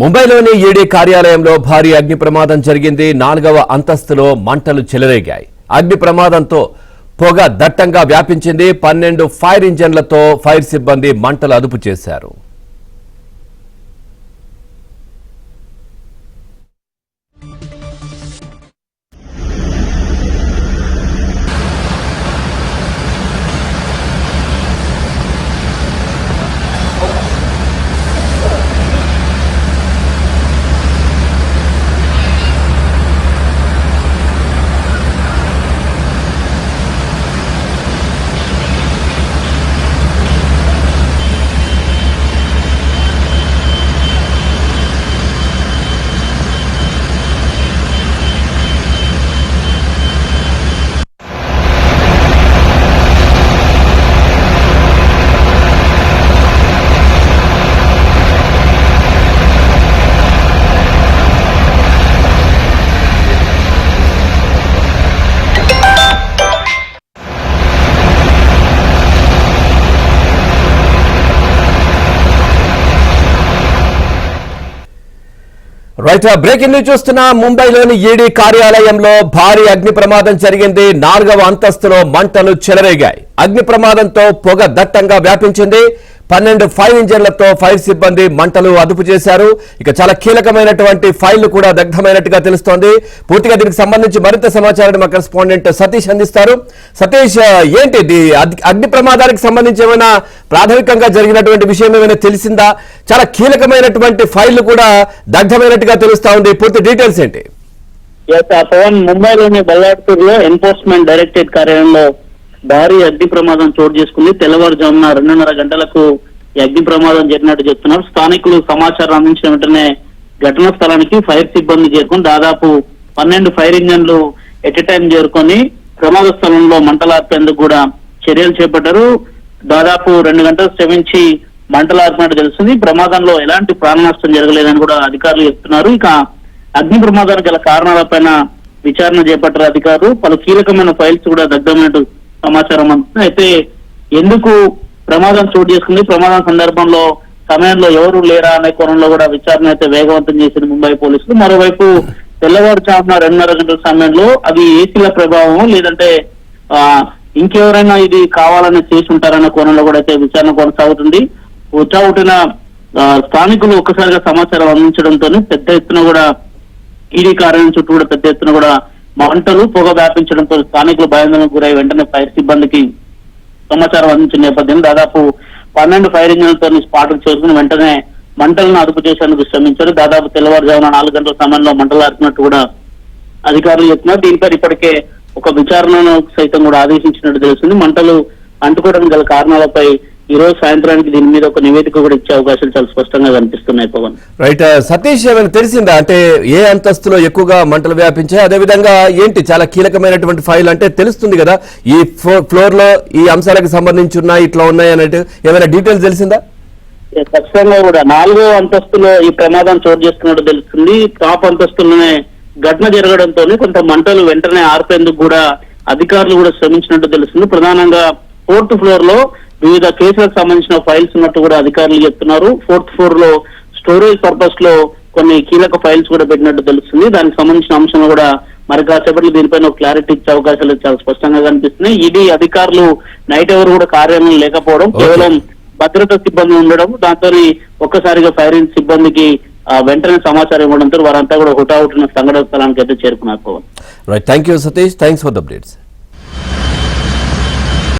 ముంబైలోని ఈడీ కార్యాలయంలో భారీ అగ్ని ప్రమాదం జరిగింది. 4వ అంతస్తులో మంటలు చెలరేగాయి. అగ్ని ప్రమాదంతో పొగ దట్టంగా వ్యాపించింది. 12 ఫైర్ ఇంజన్లతో ఫైర్ సిబ్బంది మంటలు అదుపు చేశారు. రైట్, బ్రేకింగ్ న్యూస్ చూస్తున్నా. ముంబైలోని ఈడీ కార్యాలయంలో భారీ అగ్ని ప్రమాదం జరిగింది. 4వ అంతస్తులో మంటలు చెలరేగాయి. అగ్ని ప్రమాదంతో పొగ దట్టంగా వ్యాపించింది. 12 ఫైర్ ఇంజన్లతో ఫైర్ సిబ్బంది మంటలు అదుపు చేశారు. ఇక చాలా కీలకమైనటువంటి ఫైళ్లు కూడా దగ్ధమైనట్టుగా తెలుస్తోంది. పూర్తిగా దీనికి సంబంధించి మరింత సమాచారాన్ని మా కరెస్పాండెంట్ సతీష్ అందిస్తారు. సతీష్, ఏంటి అగ్ని ప్రమాదానికి సంబంధించి ఏమైనా ప్రాథమికంగా జరిగినటువంటి విషయం ఏమైనా తెలిసిందా? చాలా కీలకమైనటువంటి ఫైళ్లు కూడా దగ్ధమైనట్టుగా తెలుస్తా ఉంది. పూర్తి డీటెయిల్స్ ఏంటి? పవన్, ముంబైలోని బల్లార్పూర్ లో ఎన్ఫోర్స్మెంట్ డైరెక్టరేట్ కార్యాలయంలో భారీ అగ్ని ప్రమాదం చోటు చేసుకుంది. తెల్లవారుజామున 2:30 గంటలకు ఈ అగ్ని ప్రమాదం జరిగినట్టు చెప్తున్నారు. స్థానికులు సమాచారం అందించిన వెంటనే ఘటనా స్థలానికి ఫైర్ సిబ్బంది చేరుకొని దాదాపు 12 ఫైర్ ఇంజన్లు ఎట్ ఎ టైం చేరుకొని ప్రమాద స్థలంలో మంటలార్పేందుకు కూడా చర్యలు చేపట్టారు. దాదాపు 2 గంటలు శ్రమించి మంటలార్పినట్టు తెలుస్తుంది. ప్రమాదంలో ఎలాంటి ప్రాణ నష్టం జరగలేదని కూడా అధికారులు చెప్తున్నారు. ఇక అగ్ని ప్రమాదానికి గల కారణాలపైన విచారణ చేపట్టారు అధికారులు. పలు కీలకమైన ఫైల్స్ కూడా దగ్ధమైనట్టు సమాచారం అందుతుంది. అయితే ఎందుకు ప్రమాదం చోటు చేసుకుంది, ప్రమాదం సందర్భంలో సమయంలో ఎవరు లేరా అనే కోణంలో కూడా విచారణ అయితే వేగవంతం చేసింది ముంబై పోలీసులు. మరోవైపు తెల్లవారుజామున 2:30 గంటల సమయంలో అది ఏసీల ప్రభావం లేదంటే ఇంకెవరైనా ఇది కావాలని చేసి ఉంటారన్న కోణంలో కూడా అయితే విచారణ కొనసాగుతుంది. ఉట్టిన స్థానికులు ఒక్కసారిగా సమాచారం అందించడంతో పెద్ద ఎత్తున కూడా ఈడీ కార్యాలయం చుట్టూ కూడా పెద్ద ఎత్తున కూడా మంటలు పొగ వ్యాపించడంతో స్థానికులు భయాందోళనకు గురై వెంటనే ఫైర్ సిబ్బందికి సమాచారం అందించిన నేపథ్యంలో దాదాపు 12 ఫైర్ ఇంజన్లతో స్పాట్కు చేరుకుని వెంటనే మంటలను అదుపు చేసేందుకు శ్రమించారు. దాదాపు తెల్లవారుజామున 4 గంటల సమయంలో మంటలు ఆర్పినట్టు కూడా అధికారులు చెప్తున్నారు. దీనిపై ఇప్పటికే ఒక విచారణను సైతం కూడా ఆదేశించినట్టు తెలుస్తుంది. మంటలు అంటుకోవడానికి గల కారణాలపై ఈ రోజు సాయంత్రానికి దీని మీద ఒక నివేదిక కూడా ఇచ్చే అవకాశాలు చాలా స్పష్టంగా కనిపిస్తున్నాయి. పవన్, రైట్. సతీష్, ఏమైనా తెలిసిందా అంటే ఏ అంతస్తులో ఎక్కువగా మంటలు వ్యాపించాయి? అదేవిధంగా ఏంటి చాలా కీలకమైనటువంటి ఫైల్ అంటే తెలుస్తుంది కదా, ఈ ఫ్లోర్ లో ఈ అంశాలకు సంబంధించి ఉన్నాయి, ఇట్లా ఉన్నాయి అన్నట్టు ఏమైనా డీటెయిల్స్ తెలిసిందా? ఖచ్చితంగా కూడా 4వ అంతస్తులో ఈ ప్రమాదం చోటు చేసుకున్నట్టు తెలుస్తుంది. టాప్ అంతస్తులోనే ఘటన జరగడంతో కొంత మంటలు వెంటనే ఆర్పేందుకు కూడా అధికారులు కూడా శ్రమించినట్టు తెలుస్తుంది. ప్రధానంగా 4th ఫ్లోర్ లో వివిధ కేసులకు సంబంధించిన ఫైల్స్ ఉన్నట్టు కూడా అధికారులు చెప్తున్నారు. 4th ఫ్లోర్ లో స్టోరేజ్ పర్పస్ లో కొన్ని కీలక ఫైల్స్ కూడా పెట్టినట్టు తెలుస్తుంది. దానికి సంబంధించిన అంశంలో కూడా మరి కాసేపట్లో దీనిపైన క్లారిటీ ఇచ్చే అవకాశాలు చాలా స్పష్టంగా కనిపిస్తున్నాయి. ఈడీ అధికారులు నైట్ ఎవరు కూడా కార్యాలయం లేకపోవడం, కేవలం భద్రతా సిబ్బంది ఉండడం, దాంతో ఒక్కసారిగా ఫైరింగ్ సిబ్బందికి వెంటనే సమాచారం ఇవ్వడంతో వారంతా కూడా హుటాహుటిన సంఘటన స్థలానికి అయితే చేరుకున్నారు. Right, thank you Satish, thanks for the updates.